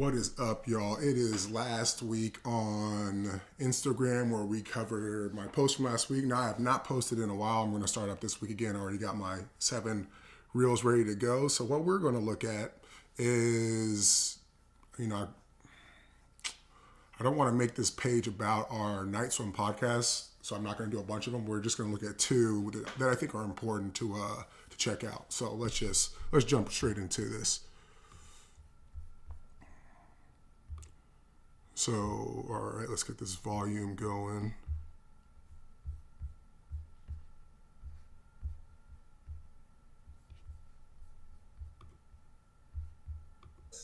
What is up, y'all? It is last week on Instagram where we covered my post from last week. Now, I have not posted in a while. I'm going to start up this week again. I already got my 7 reels ready to go. So, what we're going to look at is, I don't want to make this page about our Night Swim podcast, so I'm not going to do a bunch of them. We're just going to look at 2 that I think are important to check out. So, let's jump straight into this. So, all right, let's get this volume going.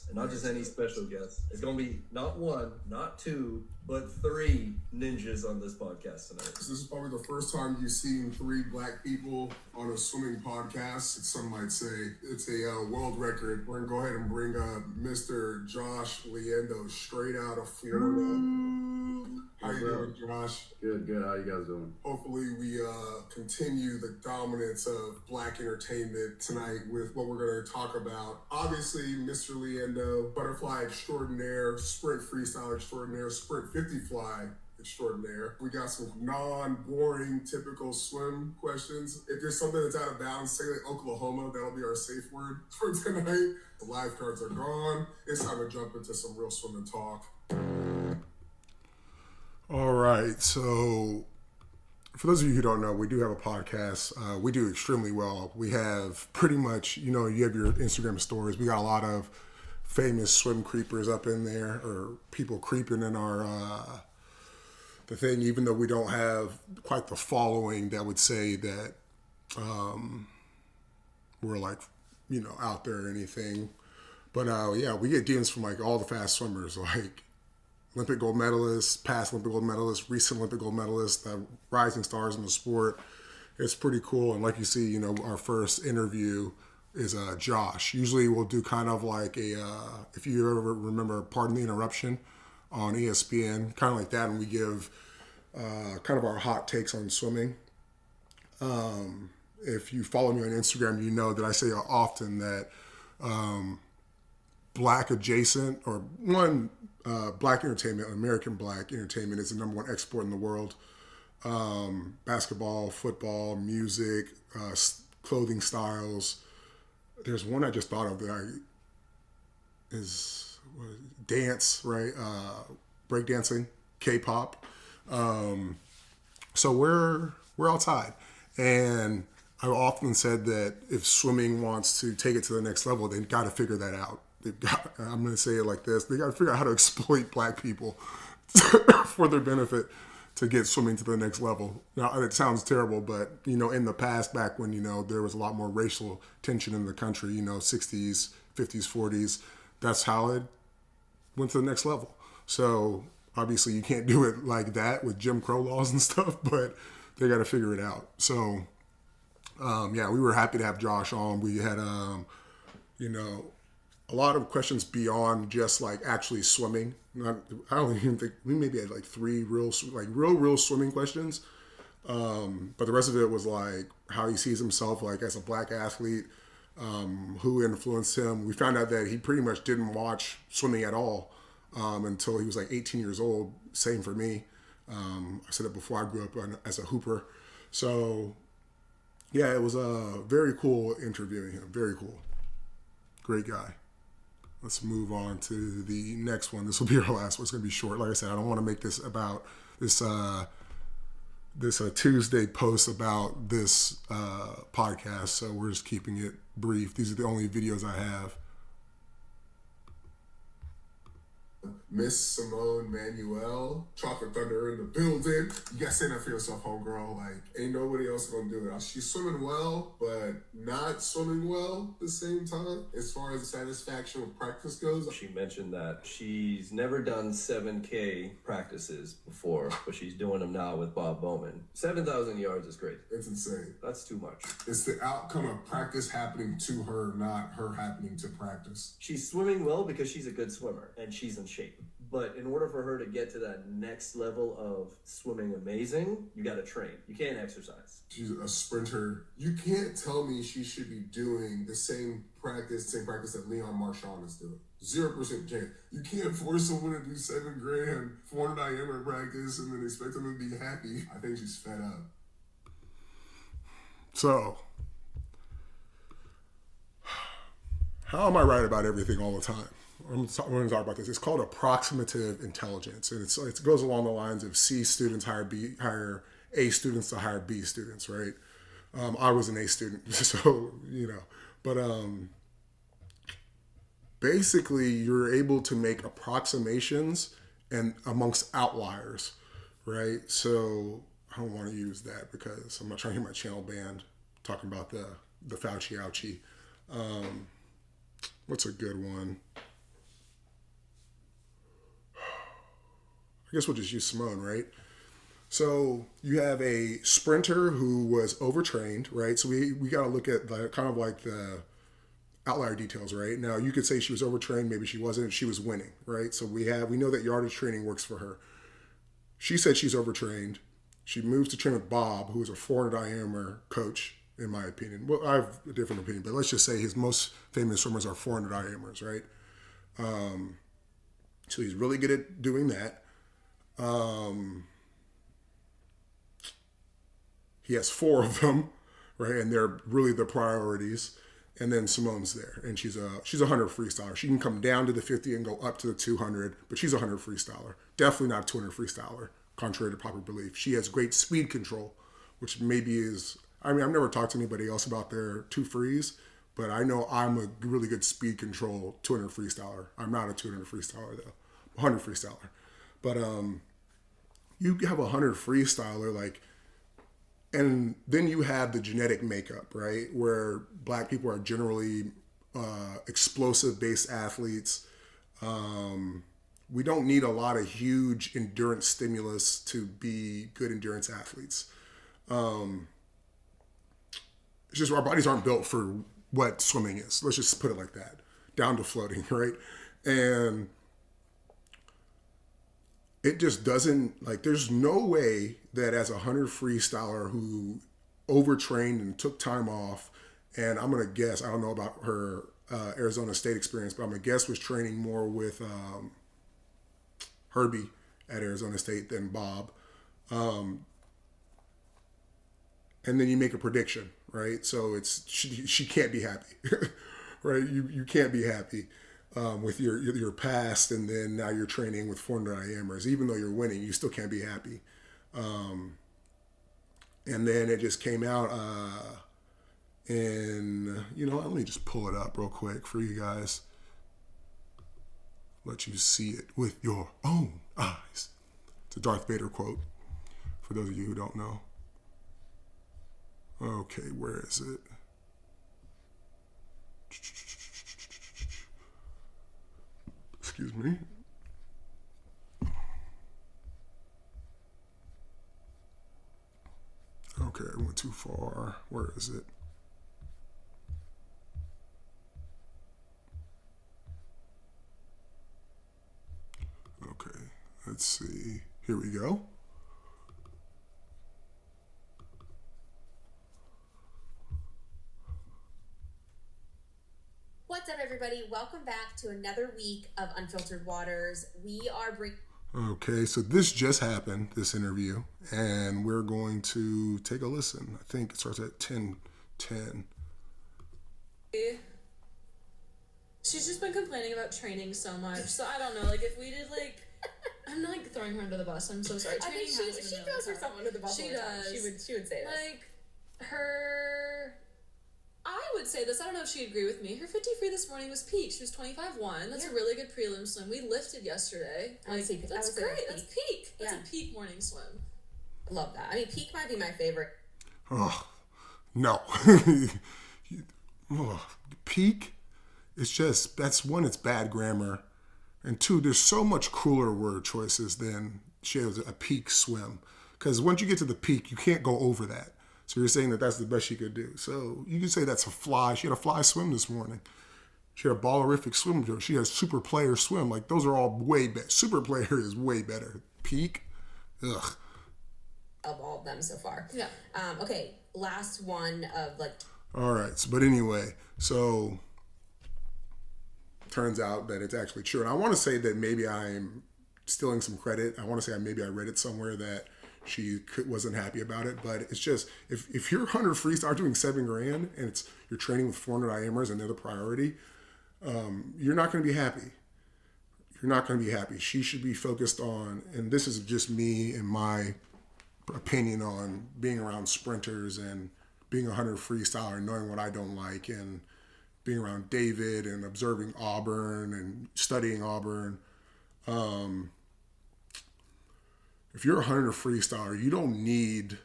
And not just any special guest. It's going to be not 1, not 2, but 3 ninjas on this podcast tonight. This is probably the first time you've seen 3 black people on a swimming podcast. Some might say it's a world record. We're going to go ahead and bring up Mr. Josh Liendo straight out of Florida. How you doing, Josh? Good. How you guys doing? Hopefully we continue the dominance of black entertainment tonight with what we're going to talk about. Obviously, Mr. Liendo, butterfly extraordinaire, sprint freestyle extraordinaire, sprint 50 fly extraordinaire. We got some non-boring, typical swim questions. If there's something that's out of bounds, say like Oklahoma, that'll be our safe word for tonight. The lifeguards are gone. It's time to jump into some real swimming talk. All right, so for those of you who don't know, we do have a podcast. We do extremely well. We have pretty much, you have your Instagram stories. We got a lot of famous swim creepers up in there, or people creeping in our the thing, even though we don't have quite the following that would say that we're like, out there or anything. But yeah, we get DMs from like all the fast swimmers, like Olympic gold medalists, past Olympic gold medalists, recent Olympic gold medalists, rising stars in the sport. It's pretty cool. And like you see, our first interview is Josh. Usually we'll do kind of like if you ever remember Pardon the Interruption on ESPN, kind of like that. And we give kind of our hot takes on swimming. If you follow me on Instagram, you know that I say often that black adjacent or black entertainment, American black entertainment is the number 1 export in the world. Basketball, football, music, clothing styles. There's one I just thought of that is dance, right? Breakdancing, K-pop. So we're outside, and I've often said that if swimming wants to take it to the next level, they've got to figure that out. I'm going to say it like this. They got to figure out how to exploit black people for their benefit to get swimming to the next level. Now, it sounds terrible, but, in the past, back when, there was a lot more racial tension in the country, 60s, 50s, 40s, that's how it went to the next level. So, obviously, you can't do it like that with Jim Crow laws and stuff, but they got to figure it out. So, yeah, we were happy to have Josh on. We had, a lot of questions beyond just like actually swimming. I don't even think we maybe had like 3 real swimming questions. But the rest of it was like how he sees himself like as a black athlete, who influenced him. We found out that he pretty much didn't watch swimming at all until he was like 18 years old. Same for me. I said it before, I grew up as a hooper. So yeah, it was very cool interviewing him. Very cool. Great guy. Let's move on to the next one. This will be our last one. It's going to be short. Like I said, I don't want to make this about this Tuesday post about this podcast, so we're just keeping it brief. These are the only videos I have. Miss Simone Manuel, Chocolate Thunder in the building. You gotta say that for yourself, homegirl. Like, ain't nobody else gonna do it. She's swimming well, but not swimming well at the same time, as far as satisfaction with practice goes. She mentioned that she's never done 7K practices before, but she's doing them now with Bob Bowman. 7,000 yards is great. It's insane. That's too much. It's the outcome of practice happening to her, not her happening to practice. She's swimming well because she's a good swimmer and she's in shape. But in order for her to get to that next level of swimming amazing, you got to train. You can't exercise. She's a sprinter. You can't tell me she should be doing the same practice that Leon Marchand is doing. 0% chance. You can't force someone to do 7 grand, 400 IM practice, and then expect them to be happy. I think she's fed up. So, how am I right about everything all the time? I'm going to talk about this. It's called approximative intelligence, and it goes along the lines of C students hire A students to hire B students, right? I was an A student, so but basically you're able to make approximations and amongst outliers, right? So I don't want to use that because I'm not trying to hear my channel banned talking about the Fauci ouchie. What's a good one? I guess we'll just use Simone, right? So you have a sprinter who was overtrained, right? So we got to look at kind of like the outlier details, right? Now you could say she was overtrained, maybe she wasn't. She was winning, right? So we know that yardage training works for her. She said she's overtrained. She moves to train with Bob, who is a 400 IMer coach, in my opinion. Well, I have a different opinion, but let's just say his most famous swimmers are 400 IMers, right? So he's really good at doing that. He has 4 of them, right? And they're really the priorities. And then Simone's there, and she's a 100 freestyler. She can come down to the 50 and go up to the 200, but she's a 100 freestyler. Definitely not a 200 freestyler, contrary to popular belief. She has great speed control, which maybe is. I mean, I've never talked to anybody else about their 2 frees, but I know I'm a really good speed control 200 freestyler. I'm not a 200 freestyler though, 100 freestyler. But you have a 100 freestyler like. And then you have the genetic makeup, right? Where black people are generally explosive based athletes. We don't need a lot of huge endurance stimulus to be good endurance athletes. It's just our bodies aren't built for what swimming is. Let's just put it like that, down to floating, right? And it just doesn't, like, there's no way that as a 100 freestyler who overtrained and took time off, and I'm going to guess, I don't know about her Arizona State experience, but I'm going to guess was training more with Herbie at Arizona State than Bob. And then you make a prediction, right? So it's she can't be happy, right? You can't be happy. With your past, and then now you're training with 400 IMers. Even though you're winning, you still can't be happy. And then it just came out in, let me just pull it up real quick for you guys. Let you see it with your own eyes. It's a Darth Vader quote, for those of you who don't know. Okay, where is it? Excuse me. Okay, I went too far. Where is it? Okay, let's see. Here we go. What's up, everybody? Welcome back to another week of Unfiltered Waters. We are bringing... Okay, so this just happened, this interview, and we're going to take a listen. I think it starts at 10:10. She's just been complaining about training so much. So I don't know, like if we did like... I'm not like throwing her under the bus. I'm so sorry. I think she throws herself under the bus. She does. She would say this. Like her... I would say this. I don't know if she'd agree with me. Her 50 free this morning was peak. She was 25-1. That's a really good prelim swim. We lifted yesterday. Like, that's great. That's peak. That's a peak morning swim. Love that. I mean, peak might be my favorite. Oh, no. Peak, it's just, that's one, it's bad grammar. And two, there's so much cooler word choices than she has a peak swim. Because once you get to the peak, you can't go over that. So you're saying that that's the best she could do. So you can say that's a fly. She had a fly swim this morning. She had a ballerific swim. She had a super player swim. Like, those are all way better. Super player is way better. Peak, ugh. Of all of them so far. Yeah. Okay, last one of like... All right. So, but anyway, so turns out that it's actually true. And I want to say that maybe I'm stealing some credit. I want to say maybe I read it somewhere that she wasn't happy about it, but it's just if you're 100 freestyle doing $7,000 and you're training with 400 IMers and they're the priority, you're not going to be happy. You're not going to be happy. She should be focused on, and this is just me and my opinion on being around sprinters and being a 100 freestyler and knowing what I don't like, and being around David and observing Auburn and studying Auburn. If you're a 100 freestyler, you don't need,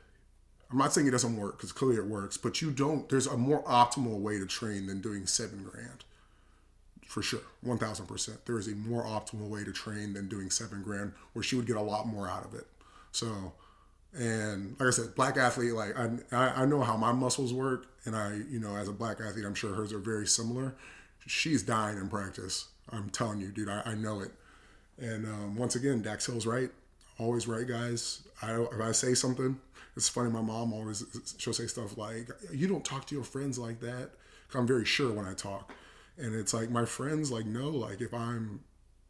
I'm not saying it doesn't work because clearly it works, but there's a more optimal way to train than doing $7,000. For sure, 1,000%. There is a more optimal way to train than doing $7,000 where she would get a lot more out of it. So, and like I said, black athlete, like I know how my muscles work, and as a black athlete, I'm sure hers are very similar. She's dying in practice. I'm telling you, dude, I know it. And once again, Dax Hill's right. Always right, guys. If I say something, it's funny. My mom she'll say stuff like, "You don't talk to your friends like that." 'Cause I'm very sure when I talk, and it's like my friends no, like if I'm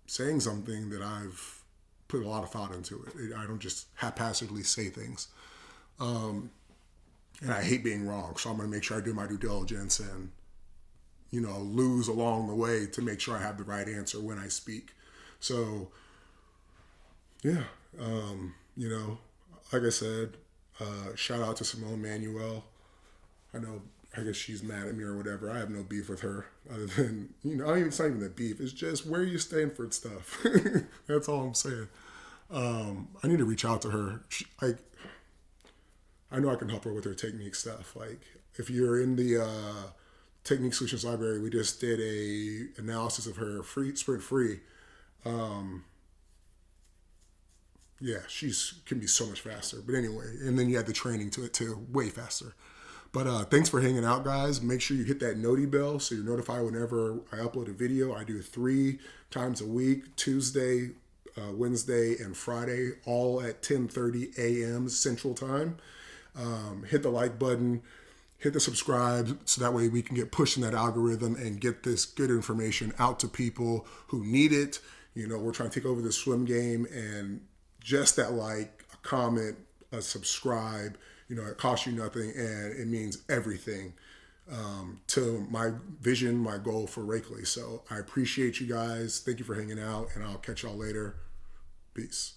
saying something that I've put a lot of thought into it, I don't just haphazardly say things. And I hate being wrong, so I'm going to make sure I do my due diligence and lose along the way to make sure I have the right answer when I speak. So yeah. Like I said, shout out to Simone Manuel. I guess she's mad at me or whatever. I have no beef with her other than, it's not even a beef. It's just where you Stanford stuff. That's all I'm saying. I need to reach out to her. I know I can help her with her technique stuff. Like if you're in the Technique Solutions Library, we just did a analysis of her sprint free. Yeah, can be so much faster. But anyway, and then you add the training to it too, way faster. But thanks for hanging out, guys. Make sure you hit that noti bell so you're notified whenever I upload a video. I do 3 times a week, Tuesday, Wednesday, and Friday, all at 10:30 a.m. Central Time. Hit the like button, hit the subscribe, so that way we can get pushed in that algorithm and get this good information out to people who need it. We're trying to take over the swim game, and just that like, a comment, a subscribe, it costs you nothing, and it means everything to my vision, my goal for Rakeley. So I appreciate you guys. Thank you for hanging out, and I'll catch y'all later. Peace.